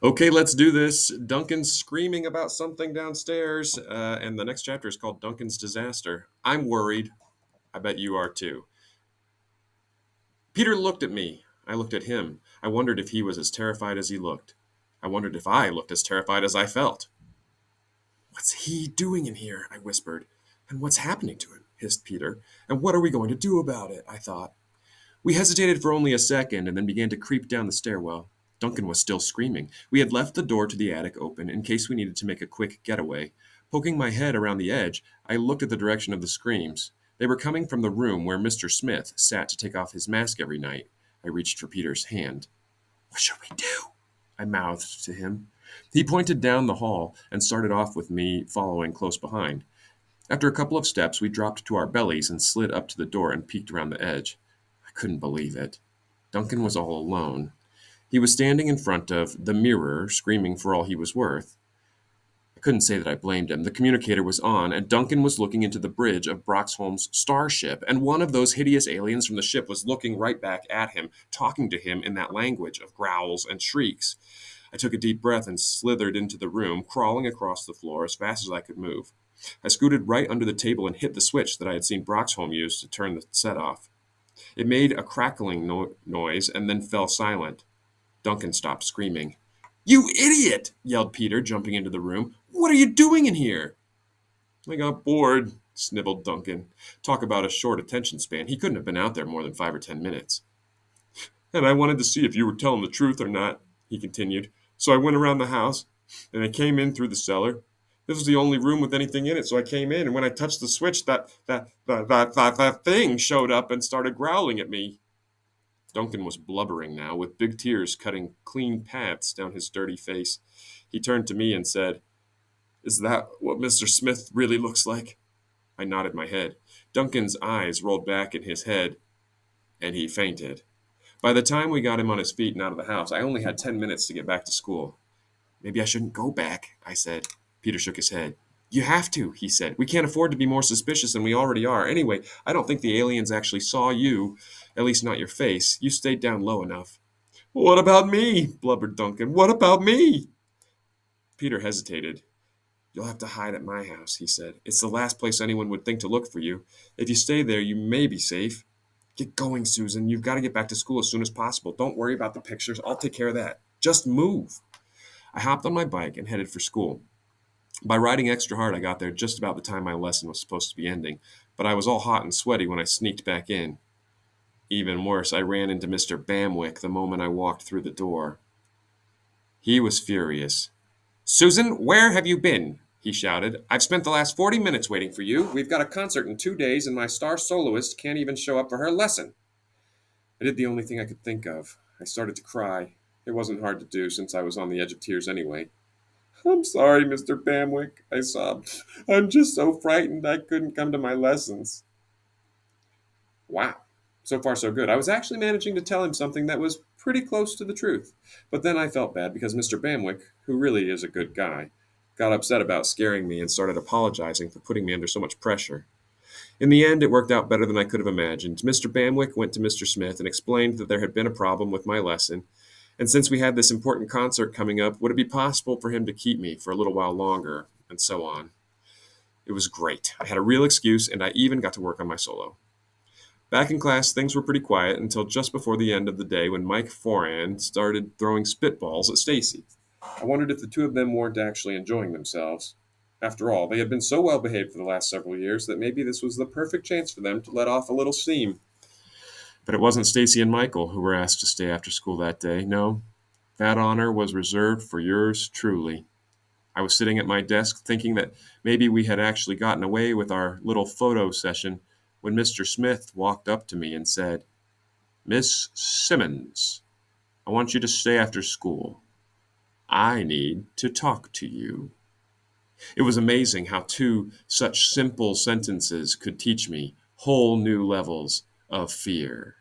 Okay, let's do this. Duncan's screaming about something downstairs, and the next chapter is called Duncan's Disaster. I'm worried. I bet you are too. Peter looked at me. I looked at him. I wondered if he was as terrified as he looked. I wondered if I looked as terrified as I felt. What's he doing in here? I whispered. And what's happening to him? Hissed Peter. And what are we going to do about it? I thought. We hesitated for only a second and then began to creep down the stairwell. Duncan was still screaming. We had left the door to the attic open in case we needed to make a quick getaway. Poking my head around the edge, I looked at the direction of the screams. They were coming from the room where Mr. Smith sat to take off his mask every night. I reached for Peter's hand. What shall we do? I mouthed to him. He pointed down the hall and started off with me following close behind. After a couple of steps, we dropped to our bellies and slid up to the door and peeked around the edge. I couldn't believe it. Duncan was all alone. He was standing in front of the mirror, screaming for all he was worth. I couldn't say that I blamed him. The communicator was on, and Duncan was looking into the bridge of Broxholm's starship, and one of those hideous aliens from the ship was looking right back at him, talking to him in that language of growls and shrieks. I took a deep breath and slithered into the room, crawling across the floor as fast as I could move. I scooted right under the table and hit the switch that I had seen Broxholm use to turn the set off. It made a crackling noise and then fell silent. Duncan stopped screaming. You idiot! Yelled Peter, jumping into the room. What are you doing in here? I got bored, snibbled Duncan. Talk about a short attention span. He couldn't have been out there more than 5 or 10 minutes. And I wanted to see if you were telling the truth or not, he continued. So I went around the house, and I came in through the cellar. This was the only room with anything in it, so I came in, and when I touched the switch, that thing showed up and started growling at me. Duncan was blubbering now, with big tears cutting clean paths down his dirty face. He turned to me and said, Is that what Mr. Smith really looks like? I nodded my head. Duncan's eyes rolled back in his head, and he fainted. By the time we got him on his feet and out of the house, I only had 10 minutes to get back to school. Maybe I shouldn't go back, I said. Peter shook his head. You have to, he said. We can't afford to be more suspicious than we already are. Anyway, I don't think the aliens actually saw you, at least not your face. You stayed down low enough. What about me? Blubbered Duncan. What about me? Peter hesitated. You'll have to hide at my house, he said. It's the last place anyone would think to look for you. If you stay there, you may be safe. Get going, Susan. You've got to get back to school as soon as possible. Don't worry about the pictures. I'll take care of that. Just move. I hopped on my bike and headed for school. By riding extra hard, I got there just about the time my lesson was supposed to be ending, but I was all hot and sweaty when I sneaked back in. Even worse, I ran into Mr. Bamwick the moment I walked through the door. He was furious. Susan, where have you been? He shouted. I've spent the last 40 minutes waiting for you. We've got a concert in 2 days, and my star soloist can't even show up for her lesson. I did the only thing I could think of. I started to cry. It wasn't hard to do since I was on the edge of tears anyway. I'm sorry, Mr. Bamwick, I sobbed. I'm just so frightened I couldn't come to my lessons. Wow. So far, so good. I was actually managing to tell him something that was pretty close to the truth. But then I felt bad because Mr. Bamwick, who really is a good guy, got upset about scaring me and started apologizing for putting me under so much pressure. In the end, it worked out better than I could have imagined. Mr. Bamwick went to Mr. Smith and explained that there had been a problem with my lesson, and since we had this important concert coming up, would it be possible for him to keep me for a little while longer, and so on. It was great. I had a real excuse, and I even got to work on my solo. Back in class, things were pretty quiet until just before the end of the day when Mike Foran started throwing spitballs at Stacy. I wondered if the two of them weren't actually enjoying themselves. After all, they had been so well behaved for the last several years that maybe this was the perfect chance for them to let off a little steam. But it wasn't Stacy and Michael who were asked to stay after school that day. No, that honor was reserved for yours truly. I was sitting at my desk thinking that maybe we had actually gotten away with our little photo session when Mr. Smith walked up to me and said, Miss Simmons, I want you to stay after school. I need to talk to you. It was amazing how two such simple sentences could teach me whole new levels of fear.